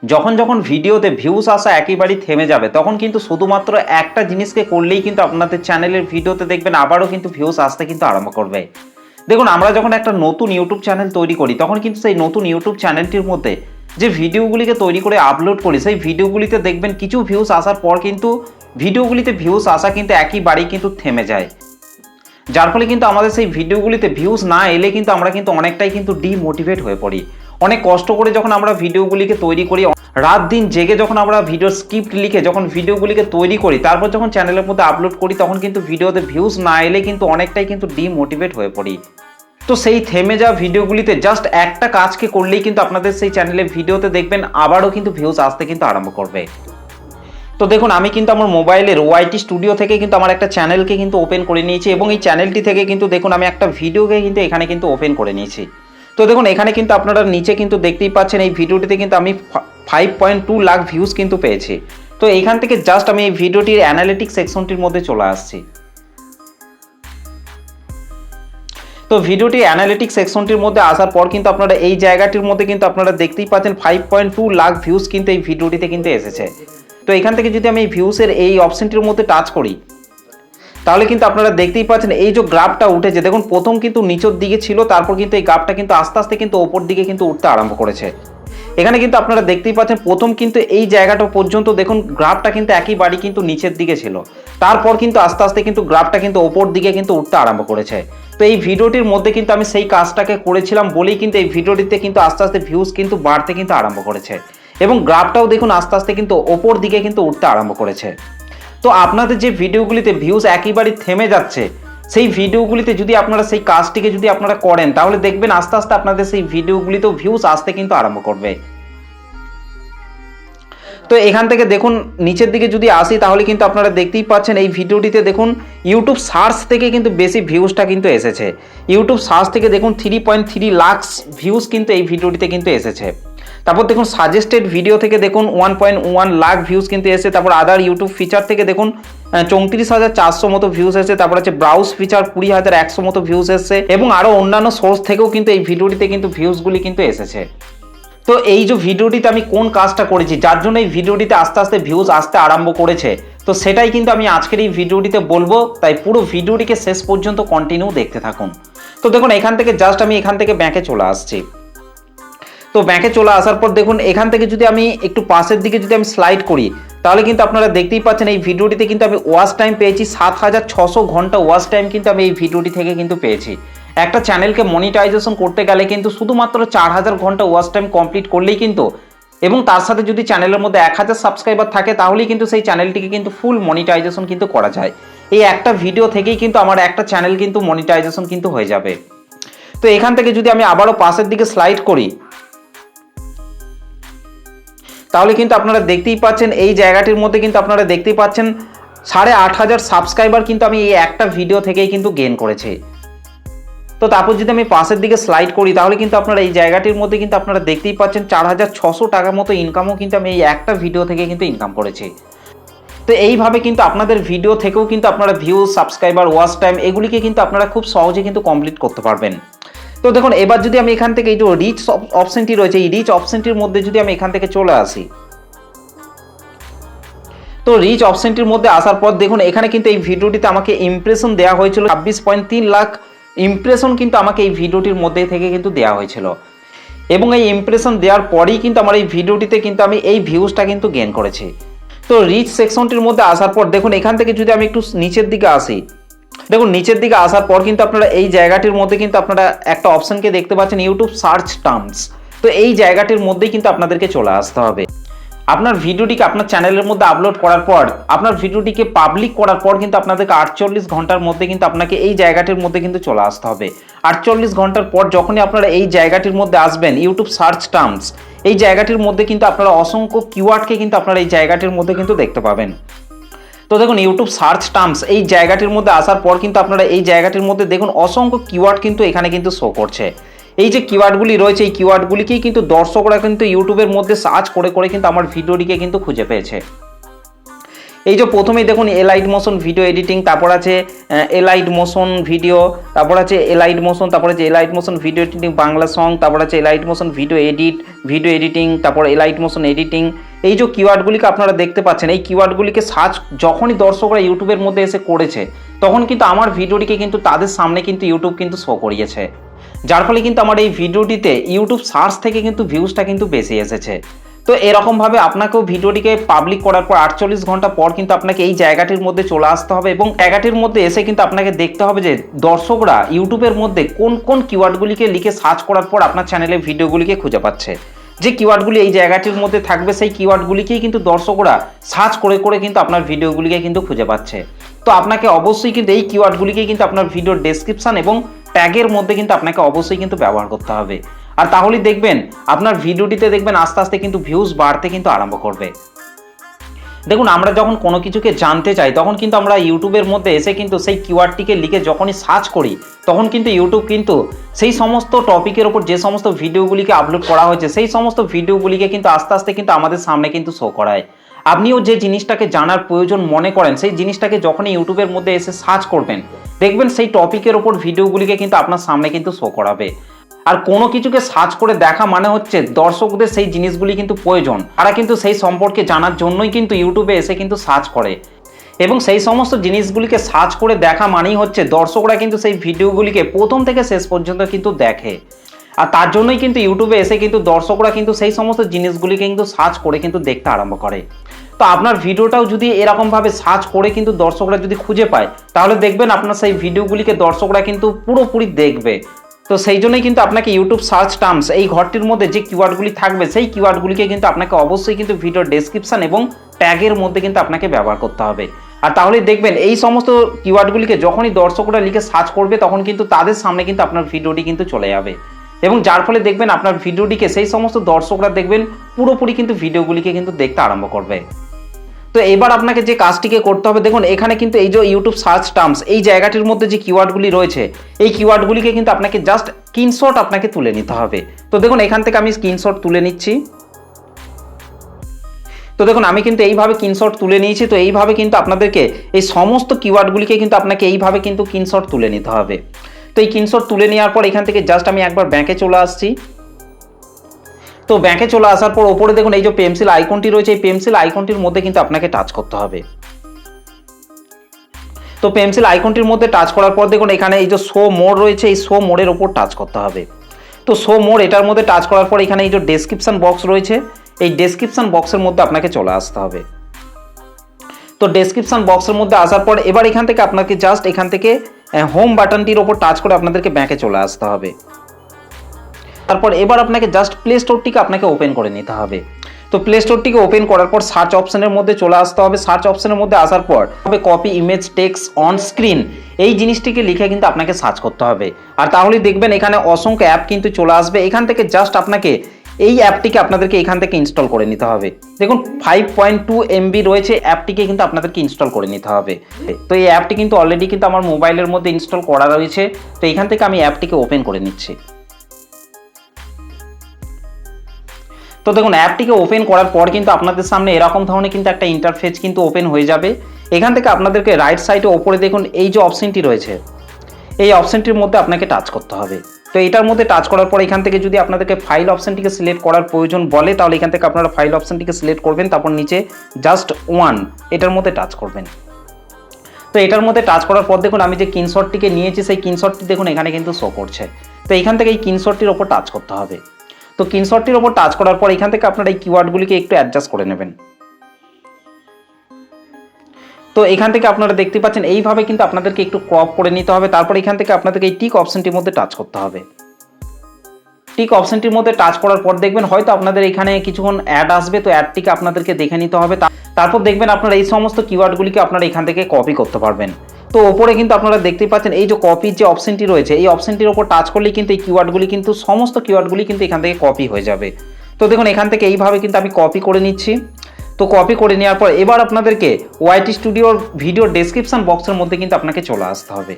যখন যখন ভিডিওতে ভিউজ আসা একেবারেই থেমে যাবে তখন কিন্তু শুধুমাত্র একটা জিনিসকে করলেই কিন্তু আপনাদের চ্যানেলের ভিডিওতে দেখবেন আবারও কিন্তু ভিউজ আসতে কিন্তু আরম্ভ করবে। দেখুন, আমরা যখন একটা নতুন ইউটিউব চ্যানেল তৈরি করি তখন কিন্তু সেই নতুন ইউটিউব চ্যানেলটির মধ্যে যে ভিডিওগুলিকে তৈরি করে আপলোড করি সেই ভিডিওগুলিতে দেখবেন কিছু ভিউজ আসার পর কিন্তু ভিডিওগুলিতে ভিউজ আসা কিন্তু একেবারেই কিন্তু থেমে যায়। যার ফলে কিন্তু আমাদের সেই ভিডিওগুলিতে ভিউজ না এলে কিন্তু আমরা কিন্তু অনেকটাই কিন্তু ডিমোটিভেট হয়ে পড়ি। অনেক কষ্ট করে যখন আমরা ভিডিওগুলিকে তৈরি করি, রাত দিন জেগে যখন আমরা ভিডিওর স্ক্রিপ্ট লিখে যখন ভিডিওগুলিকে তৈরি করি, তারপর যখন চ্যানেলের মধ্যে আপলোড করি তখন কিন্তু ভিডিওতে ভিউজ না এলে কিন্তু অনেকটাই কিন্তু ডিমোটিভেট হয়ে পড়ি। তো সেই থেমে যাওয়া ভিডিওগুলিতে জাস্ট একটা কাজকে করলেই কিন্তু আপনাদের সেই চ্যানেলে ভিডিওতে দেখবেন আবারও কিন্তু ভিউজ আসতে কিন্তু আরম্ভ করবে। তো দেখুন, আমি কিন্তু আমার মোবাইলের ওয়াইটি স্টুডিও থেকে কিন্তু আমার একটা চ্যানেলকে কিন্তু ওপেন করে নিয়েছি এবং এই চ্যানেলটি থেকে কিন্তু দেখুন আমি একটা ভিডিওকে কিন্তু এখানে কিন্তু ওপেন করে নিয়েছি। তো দেখুন, এখানে কিন্তু আপনারা নিচে কিন্তু দেখতেই পাচ্ছেন এই ভিডিওটিতে কিন্তু আমি 5.2 লাখ ভিউজ কিন্তু পেয়েছি। তো এখান থেকে জাস্ট আমি এই ভিডিওটির অ্যানালিটিক্স সেকশনটির মধ্যে চলে আসছি। তো ভিডিওটি অ্যানালিটিক্স সেকশনটির মধ্যে আসার পর কিন্তু আপনারা এই জায়গাটির মধ্যে কিন্তু আপনারা দেখতেই পাচ্ছেন 5.2 লাখ ভিউজ কিন্তু এই ভিডিওটিতে কিন্তু এসেছে। তো এখান থেকে যদি আমি এই ভিউসের এই অপশনটির মধ্যে টাচ করি তাহলে কিন্তু আপনারা দেখতেই পাচ্ছেন এই যে গ্রাফটা উঠেছে, দেখুন প্রথম কিন্তু নিচের দিকে ছিল, তারপর কিন্তু এই গ্রাফটা কিন্তু আস্তে আস্তে কিন্তু ওপর দিকে কিন্তু উঠতে আরম্ভ করেছে। এখানে কিন্তু আপনারা দেখতেই পাচ্ছেন প্রথম কিন্তু এই জায়গাটা পর্যন্ত দেখুন গ্রাফটা কিন্তু একেবারেই কিন্তু নিচের দিকে ছিল, তারপর কিন্তু আস্তে আস্তে কিন্তু গ্রাফটা কিন্তু ওপর দিকে কিন্তু উঠতে আরম্ভ করেছে। তো এই ভিডিওটির মধ্যে কিন্তু আমি সেই কাজটাকে করেছিলাম বলেই কিন্তু এই ভিডিওটিতে কিন্তু আস্তে আস্তে ভিউজ কিন্তু বাড়তে কিন্তু আরম্ভ করেছে এবং গ্রাফটাও দেখুন আস্তে আস্তে কিন্তু ওপর দিকে কিন্তু উঠতে আরম্ভ করেছে। তো আপনাদের যে ভিডিওগুলিতে ভিউজ একেবারেই থেমে যাচ্ছে সেই ভিডিওগুলিতে যদি আপনারা সেই কাজটিকে যদি আপনারা করেন তাহলে দেখবেন আস্তে আস্তে আপনাদের সেই ভিডিওগুলিতেও ভিউজ আসতে কিন্তু আরম্ভ করবে। তো এখান থেকে দেখুন নিচের দিকে যদি আসি তাহলে কিন্তু আপনারা দেখতেই পাচ্ছেন এই ভিডিওটিতে দেখুন ইউটিউব সার্চ থেকে কিন্তু বেশি ভিউজটা কিন্তু এসেছে। ইউটিউব সার্চ থেকে দেখুন 3.3 লাখ ভিউজ কিন্তু এই ভিডিওটিতে কিন্তু এসেছে। তারপর দেখুন সাজেস্টেড ভিডিও থেকে দেখুন 1.1 লাখ ভিউজ কিন্তু এসেছে। তারপর আদার ইউটিউব ফিচার থেকে দেখুন 34,400 মতো ভিউজ এসেছে। তারপর আছে ব্রাউজ ফিচার 20,100 মতো ভিউজ এসেছে এবং আরও অন্যান্য সোর্স থেকেও কিন্তু এই ভিডিওটিতে কিন্তু ভিউজগুলি কিন্তু এসেছে। তো এই যে ভিডিওটিতে আমি কোন কাজটা করেছি যার জন্য এই ভিডিওটিতে আস্তে আস্তে ভিউজ আসতে আরম্ভ করেছে, তো সেটাই কিন্তু আমি আজকের এই ভিডিওটিতে বলবো, তাই পুরো ভিডিওটিকে শেষ পর্যন্ত কন্টিনিউ দেখতে থাকুন। তো দেখুন এখান থেকে জাস্ট আমি এখান থেকে ব্যাকে চলে আসছি। তো ব্যাকে চলে আসার পর দেখুন এখান থেকে যদি আমি একটু পাশের দিকে যদি আমি স্লাইড করি তাহলে কিন্তু আপনারা দেখতেই পাচ্ছেন এই ভিডিওটিতে কিন্তু আমি ওয়াচ টাইম পেয়েছি 7,600 ঘন্টা ওয়াচ টাইম কিন্তু আমি এই ভিডিওটি থেকে কিন্তু পেয়েছি। একটা চ্যানেলকে মনিটাইজেশন করতে গেলে কিন্তু শুধুমাত্র 4,000 ঘন্টা ওয়াচ টাইম কমপ্লিট করলেই কিন্তু এবং তার সাথে যদি চ্যানেলের মধ্যে 1,000 সাবস্ক্রাইবার থাকে তাহলেই কিন্তু সেই চ্যানেলটিকে কিন্তু ফুল মনিটাইজেশন কিন্তু করা যায়। এই একটা ভিডিও থেকেই কিন্তু আমার একটা চ্যানেল কিন্তু মনিটাইজেশন কিন্তু হয়ে যাবে। তো এখান থেকে যদি আমি আবারও পাশের দিকে স্লাইড করি তাহলে কিন্তু আপনারা দেখতেই পাচ্ছেন এই জায়গাটির মধ্যে কিন্তু আপনারা দেখতেই পাচ্ছেন 8,500 সাবস্ক্রাইবার কিন্তু আমি এই একটা ভিডিও থেকেই কিন্তু গেইন করেছি। তো তারপর যদি আমি পাশের দিকে স্লাইড করি তাহলে কিন্তু আপনারা এই জায়গাটির মধ্যে কিন্তু আপনারা দেখতেই পাচ্ছেন 4,600 টাকার মতো ইনকামও কিন্তু আমি এই একটা ভিডিও থেকে কিন্তু ইনকাম করেছি। তো এইভাবে কিন্তু আপনাদের ভিডিও থেকেও কিন্তু আপনারা ভিউজ, সাবস্ক্রাইবার, ওয়াচ টাইম এগুলিকে কিন্তু আপনারা খুব সহজে কিন্তু কমপ্লিট করতে পারবেন। তো দেখুন এবার যদি আমি এখান থেকে এই যে রিচ অপশনটি রয়েছে এই রিচ অপশনটির মধ্যে যদি আমি এখান থেকে চলে আসি, তো রিচ অপশনটির মধ্যে আসার পর দেখুন এখানে কিন্তু এই ভিডিওটিতে আমাকে ইমপ্রেশন দেওয়া হয়েছিল 26.3 লাখ ইমপ্রেশন কিন্তু আমাকে এই ভিডিওটির মধ্যে থেকে কিন্তু দেওয়া হয়েছিল এবং এই ইমপ্রেশন দেওয়ার পরেই কিন্তু আমার এই ভিডিওটিতে কিন্তু আমি এই ভিউজটা কিন্তু গেইন করেছি। তো রিচ সেকশনটির মধ্যে আসার পর দেখুন এখান থেকে যদি আমি একটু নিচের দিকে আসি, দেখুন নিচের দিকে আসার পর কিন্তু আপনারা এই জায়গাটির মধ্যে কিন্তু আপনারা একটা অপশনকে দেখতে পাচ্ছেন ইউটিউব সার্চ টার্মস। তো এই জায়গাটির মধ্যেই কিন্তু আপনাদেরকে চলে আসতে হবে। আপনার ভিডিওটিকে আপনার চ্যানেলের মধ্যে আপলোড করার পর আপনার ভিডিওটিকে পাবলিক করার পর কিন্তু আপনাদেরকে 48 ঘন্টার মধ্যে কিন্তু আপনাকে এই জায়গাটির মধ্যে কিন্তু চলে আসতে হবে। 48 ঘন্টার পর যখনই আপনারা এই জায়গাটির মধ্যে আসবেন ইউটিউব সার্চ টার্মস, এই জায়গাটির মধ্যে কিন্তু আপনারা অসংখ্য কিওয়ার্ডকে কিন্তু আপনারা এই জায়গাটির মধ্যে কিন্তু দেখতে পাবেন। তো দেখুন ইউটিউব সার্চ টার্মস এই জায়গাটির মধ্যে আসার পর কিন্তু আপনারা এই জায়গাটির মধ্যে দেখুন অসংখ্য কিওয়ার্ড কিন্তু এখানে কিন্তু শো করছে। এই যে কিওয়ার্ডগুলি রয়েছে এই কিওয়ার্ডগুলিকেই কিন্তু দর্শকরা কিন্তু ইউটিউবের মধ্যে সার্চ করে করে কিন্তু আমার ভিডিওটিকে কিন্তু খুঁজে পেয়েছে। এই যে প্রথমেই দেখুন এলাইট মোশন ভিডিও এডিটিং, তারপর আছে এলাইট মোশন ভিডিও, তারপর আছে এলাইট মোশন, তারপর আছে elite motion video editing Bangla song, তারপর আছে এলাইট মোশন ভিডিও এডিটিং, তারপর এলাইট মোশন এডিটিং। এই যে কিওয়ার্ডগুলিকে আপনারা দেখতে পাচ্ছেন, এই কিওয়ার্ডগুলিকে সার্চ যখনই দর্শকরা ইউটিউবের মধ্যে এসে করেছে তখন কিন্তু আমার ভিডিওটিকে কিন্তু তাদের সামনে কিন্তু ইউটিউব কিন্তু শো করিয়েছে, যার ফলে কিন্তু আমার এই ভিডিওটিতে ইউটিউব সার্চ থেকে কিন্তু ভিউজটা কিন্তু বেশি এসেছে। তো এরকমভাবে আপনাকেও ভিডিওটিকে পাবলিক করার পর 48 ঘন্টা পর কিন্তু আপনাকে এই জায়গাটির মধ্যে চলে আসতে হবে এবং জায়গাটির মধ্যে এসে কিন্তু আপনাকে দেখতে হবে যে দর্শকরা ইউটিউবের মধ্যে কোন কোন কিওয়ার্ডগুলিকে লিখে সার্চ করার পর আপনার চ্যানেলে ভিডিওগুলিকে খুঁজে পাচ্ছে। যে কিওয়ার্ডগুলি এই জায়গাটির মধ্যে থাকবে সেই কিওয়ার্ডগুলিকেই কিন্তু দর্শকরা সার্চ করে করে কিন্তু আপনার ভিডিওগুলিকে কিন্তু খুঁজে পাচ্ছে। তো আপনাকে অবশ্যই কিন্তু এই কিওয়ার্ডগুলিকে কিন্তু আপনার ভিডিওর ডেসক্রিপশন এবং ট্যাগের মধ্যে কিন্তু আপনাকে অবশ্যই কিন্তু ব্যবহার করতে হবে। আর তাহলেই দেখবেন আপনার ভিডিওটিতে দেখবেন আস্তে আস্তে কিন্তু ভিউজ বাড়তে কিন্তু আরম্ভ করবে। দেখুন আমরা যখন কোনো কিছুকে জানতে চাই তখন কিন্তু আমরা ইউটিউবের মধ্যে এসে কিন্তু সেই কিওয়ার্ডটিকে লিখে যখনই সার্চ করি তখন কিন্তু ইউটিউব কিন্তু সেই সমস্ত টপিকের ওপর যে সমস্ত ভিডিওগুলিকে আপলোড করা হয়েছে সেই সমস্ত ভিডিওগুলিকে কিন্তু আস্তে আস্তে কিন্তু আমাদের সামনে কিন্তু শো করায়। আপনিও যে জিনিসটাকে জানার প্রয়োজন মনে করেন সেই জিনিসটাকে যখনই ইউটিউবের মধ্যে এসে সার্চ করবেন দেখবেন সেই টপিকের ওপর ভিডিওগুলিকে কিন্তু আপনার সামনে কিন্তু শো করাবে। আর কোনো কিছুকে সার্চ করে দেখা মানে হচ্ছে দর্শকদের সেই জিনিসগুলি কিন্তু প্রয়োজন, তারা কিন্তু সেই সম্পর্কে জানার জন্যই কিন্তু ইউটিউবে এসে কিন্তু সার্চ করে এবং সেই সমস্ত জিনিসগুলিকে সার্চ করে দেখা মানেই হচ্ছে দর্শকরা কিন্তু সেই ভিডিওগুলিকে প্রথম থেকে শেষ পর্যন্ত কিন্তু দেখে। আর তার জন্যই কিন্তু ইউটিউবে এসে কিন্তু দর্শকরা কিন্তু সেই সমস্ত জিনিসগুলিকে কিন্তু সার্চ করে কিন্তু দেখতে আরম্ভ করে। তো আপনার ভিডিওটাও যদি এরকমভাবে সার্চ করে কিন্তু দর্শকরা যদি খুঁজে পায় তাহলে দেখবেন আপনার সেই ভিডিওগুলিকে দর্শকরা কিন্তু পুরোপুরি দেখবে। তো সেই জন্যই কিন্তু আপনাকে ইউটিউব সার্চ টার্মস এই ঘরটির মধ্যে যে কিওয়ার্ডগুলি থাকবে সেই কিওয়ার্ডগুলিকে কিন্তু আপনাকে অবশ্যই কিন্তু ভিডিও ডেসক্রিপশন এবং ট্যাগের মধ্যে কিন্তু আপনাকে ব্যবহার করতে হবে। আর তাহলে দেখবেন এই সমস্ত কিওয়ার্ডগুলিকে যখনই দর্শকরা লিখে সার্চ করবে তখন কিন্তু তাদের সামনে কিন্তু আপনার ভিডিওটি কিন্তু চলে যাবে এবং যার ফলে দেখবেন আপনার ভিডিওটিকে সেই সমস্ত দর্শকরা দেখবেন পুরোপুরি কিন্তু ভিডিওগুলিকে কিন্তু দেখতে আরম্ভ করবে। তো এবার আপনাকে যে কাজটিকে করতে হবে, দেখুন এখানে কিন্তু এই যে ইউটিউব সার্চ টার্মস এই জায়গাটির মধ্যে যে কিওয়ার্ডগুলি রয়েছে এই কিওয়ার্ডগুলিকে কিন্তু আপনাকে জাস্ট স্ক্রিনশট আপনাকে তুলে নিতে হবে। তো দেখুন এখান থেকে আমি স্ক্রিনশট তুলে নিচ্ছি। তো দেখুন আমি কিন্তু এইভাবে স্ক্রিনশট তুলে নিয়েছি। তো এইভাবে কিন্তু আপনাদেরকে এই সমস্ত কিওয়ার্ডগুলিকে কিন্তু আপনাকে এইভাবে কিন্তু স্ক্রিনশট তুলে নিতে হবে। তো এই স্ক্রিনশট তুলে নেওয়ার পর এখান থেকে জাস্ট আমি একবার ব্যাংকে চলে আসছি। তো ব্যাংকে চলে আসার পর ওপরে দেখুন এই যে পেন্সিল আইকনটি রয়েছে এই পেন্সিল আইকনটির মধ্যে কিন্তু আপনাকে টাচ করতে হবে। তো পেন্সিল আইকনটির মধ্যে টাচ করার পর দেখুন এখানে এই যে শো মোর রয়েছে এই শো মোরের ওপর টাচ করতে হবে। তো শো মোর এটার মধ্যে টাচ করার পর এখানে এই যে ডেসক্রিপশন বক্স রয়েছে এই ডেসক্রিপশন বক্সের মধ্যে আপনাকে চলে আসতে হবে। তো ডেসক্রিপশন বক্সের মধ্যে আসার পর এবার এখান থেকে আপনাকে জাস্ট এখান থেকে হোম বাটনটির ওপর টাচ করে আপনাদেরকে ব্যাংকে চলে আসতে হবে। তারপর এবার আপনাকে জাস্ট প্লে স্টোরটিকে আপনাকে ওপেন করে নিতে হবে। তো প্লে স্টোরটিকে ওপেন করার পর সার্চ অপশনের মধ্যে চলে আসতে হবে। সার্চ অপশনের মধ্যে আসার পর হবে copy image text on screen এই জিনিসটিকে লিখে কিন্তু আপনাকে সার্চ করতে হবে। আর তাহলেই দেখবেন এখানে অসংখ্য অ্যাপ কিন্তু চলে আসবে। এখান থেকে জাস্ট আপনাকে এই অ্যাপটিকে আপনাদেরকে এখান থেকে ইনস্টল করে নিতে হবে। দেখুন 5.2 MB রয়েছে, অ্যাপটিকে কিন্তু আপনাদেরকে ইনস্টল করে নিতে হবে। তো এই অ্যাপটি কিন্তু অলরেডি কিন্তু আমার মোবাইলের মধ্যে ইনস্টল করা রয়েছে। তো এখান থেকে আমি অ্যাপটিকে ওপেন করে নিচ্ছি। তো দেখুন অ্যাপটিকে ওপেন করার পর কিন্তু আপনাদের সামনে এরকম ধরনের কিন্তু একটা ইন্টারফেস কিন্তু ওপেন হয়ে যাবে। এখান থেকে আপনাদেরকে রাইট সাইডে ওপরে দেখুন এই যে অপশনটি রয়েছে এই অপশনটির মধ্যে আপনাকে টাচ করতে হবে। তো এটার মধ্যে টাচ করার পর এখান থেকে যদি আপনাদেরকে ফাইল অপশনটিকে সিলেক্ট করার প্রয়োজন বলে তাহলে এখান থেকে আপনারা ফাইল অপশনটিকে সিলেক্ট করবেন, তারপর নিচে জাস্ট ওয়ান এটার মধ্যে টাচ করবেন। তো এটার মধ্যে টাচ করার পর দেখুন আমি যে স্ক্রিনশটটিকে নিয়েছি সেই স্ক্রিনশটটি দেখুন এখানে কিন্তু শো করছে। তো এখান থেকে এই স্ক্রিনশটটির ওপর টাচ করতে হবে। তো স্ক্রিনশটটির ওপর টাচ করার পর এখান থেকে আপনারা এই কিওয়ার্ডগুলিকে একটু অ্যাডজাস্ট করে নেবেন। তো এখান থেকে আপনারা দেখতে পাচ্ছেন এইভাবে কিন্তু আপনাদেরকে একটু ক্রপ করে নিতে হবে। তারপর এখান থেকে আপনাদেরকে এই টিক অপশনটির মধ্যে টাচ করতে হবে। টিক অপশনটির মধ্যে টাচ করার পর দেখবেন হয়তো আপনাদের এখানে কিছুক্ষণ অ্যাড আসবে, তো অ্যাডটিকে আপনাদেরকে দেখে নিতে হবে। তারপর দেখবেন আপনারা এই সমস্ত কিওয়ার্ডগুলিকে আপনারা এখান থেকে কপি করতে পারবেন। তো ওপরে কিন্তু আপনারা দেখতেই পাচ্ছেন এই যে কপির যে অপশনটি রয়েছে এই অপশনটির ওপর টাচ করলেই কিন্তু এই কিওয়ার্ডগুলি কিন্তু সমস্ত কিওয়ার্ডগুলি কিন্তু এখান থেকে কপি হয়ে যাবে। তো দেখুন এখান থেকে এইভাবে কিন্তু আমি কপি করে নিচ্ছি। তো কপি করে নেওয়ার পর এবার আপনাদেরকে ওয়াইটি স্টুডিওর ভিডিও ডেসক্রিপশন বক্সের মধ্যে কিন্তু আপনাকে চলে আসতে হবে।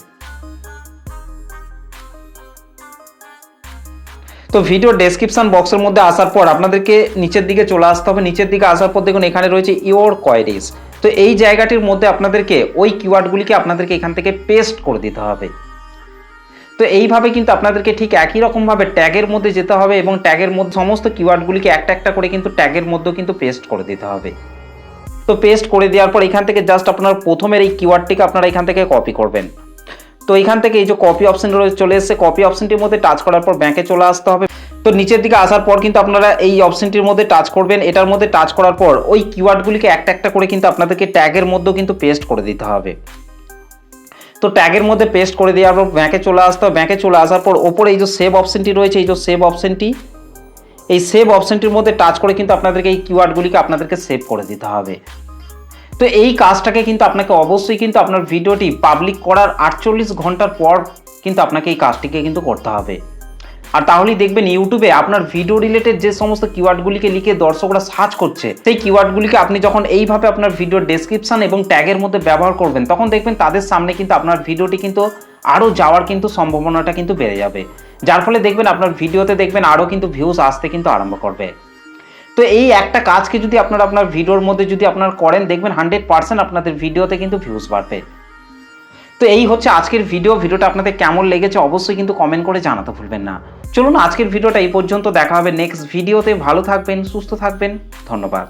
তো ভিডিও ডেসক্রিপশন বক্সের মধ্যে আসার পর আপনাদেরকে নিচের দিকে চলে আসতে হবে। নিচের দিকে আসার পর দেখুন এখানে রয়েছে ইওর কোয়েরিজ। তো এই জায়গাটির মধ্যে আপনাদেরকে ওই কিওয়ার্ডগুলিকে আপনাদেরকে এখান থেকে পেস্ট করে দিতে হবে। তো এইভাবে কিন্তু আপনাদেরকে ঠিক একই রকমভাবে ট্যাগের মধ্যে যেতে হবে এবং ট্যাগের মধ্যে সমস্ত কিওয়ার্ডগুলিকে একটা একটা করে কিন্তু ট্যাগের মধ্যেও কিন্তু পেস্ট করে দিতে হবে। তো পেস্ট করে দেওয়ার পর এখান থেকে জাস্ট আপনার প্রথমের এই কিওয়ার্ডটিকে আপনারা এখান থেকে কপি করবেন। তো এখান থেকে এই যে কপি অপশন চলে এসেছে, কপি অপশনটির মধ্যে টাচ করার পর ব্যাকে চলে আসতে হবে। তো নিচের দিকে আসার পর কিন্তু আপনারা এই অপশনটির মধ্যে টাচ করবেন। এটার মধ্যে টাচ করার পর ওই কিওয়ার্ডগুলিকে একটা একটা করে কিন্তু আপনাদেরকে ট্যাগের মধ্যেও কিন্তু পেস্ট করে দিতে হবে। তো ট্যাগের মধ্যে পেস্ট করে দেওয়ার পর ব্যাকে চলে আসতে হবে। ব্যাকে চলে আসার পর ওপরে এই যে সেভ অপশনটি রয়েছে, এই যে সেভ অপশনটি, এই সেভ অপশনটির মধ্যে টাচ করে কিন্তু আপনাদেরকে এই কিওয়ার্ডগুলিকে আপনাদেরকে সেভ করে দিতে হবে। তো এই কাজটাকে কিন্তু আপনাকে অবশ্যই কিন্তু আপনার ভিডিওটি পাবলিক করার 48 ঘন্টার পর কিন্তু আপনাকে এই কাজটিকে কিন্তু করতে হবে। আর তাহলেই দেখবেন ইউটিউবে আপনার ভিডিও রিলেটেড যে সমস্ত কিওয়ার্ডগুলিকে লিখে দর্শকরা সার্চ করছে, সেই কিওয়ার্ডগুলিকে আপনি যখন এইভাবে আপনার ভিডিওর ডেসক্রিপশন এবং ট্যাগের মধ্যে ব্যবহার করবেন, তখন দেখবেন তাদের সামনে কিন্তু আপনার ভিডিওটি কিন্তু আরও যাওয়ার কিন্তু সম্ভাবনাটা কিন্তু বেড়ে যাবে। যার ফলে দেখবেন আপনার ভিডিওতে দেখবেন আরও কিন্তু ভিউজ আসতে কিন্তু আরম্ভ করবে। তো এই একটা কাজকে যদি আপনারা আপনার ভিডিওর মধ্যে যদি আপনারা করেন, দেখবেন 100% আপনাদের ভিডিওতে কিন্তু ভিউজ বাড়বে। তো এই হচ্ছে আজকের ভিডিওটা আপনাদের কেমন লেগেছে অবশ্যই কিন্তু কমেন্ট করে জানাতে ভুলবেন না। চলুন আজকের ভিডিওটা এই পর্যন্ত, দেখা হবে নেক্সট ভিডিওতে। ভালো থাকবেন, সুস্থ থাকবেন, ধন্যবাদ।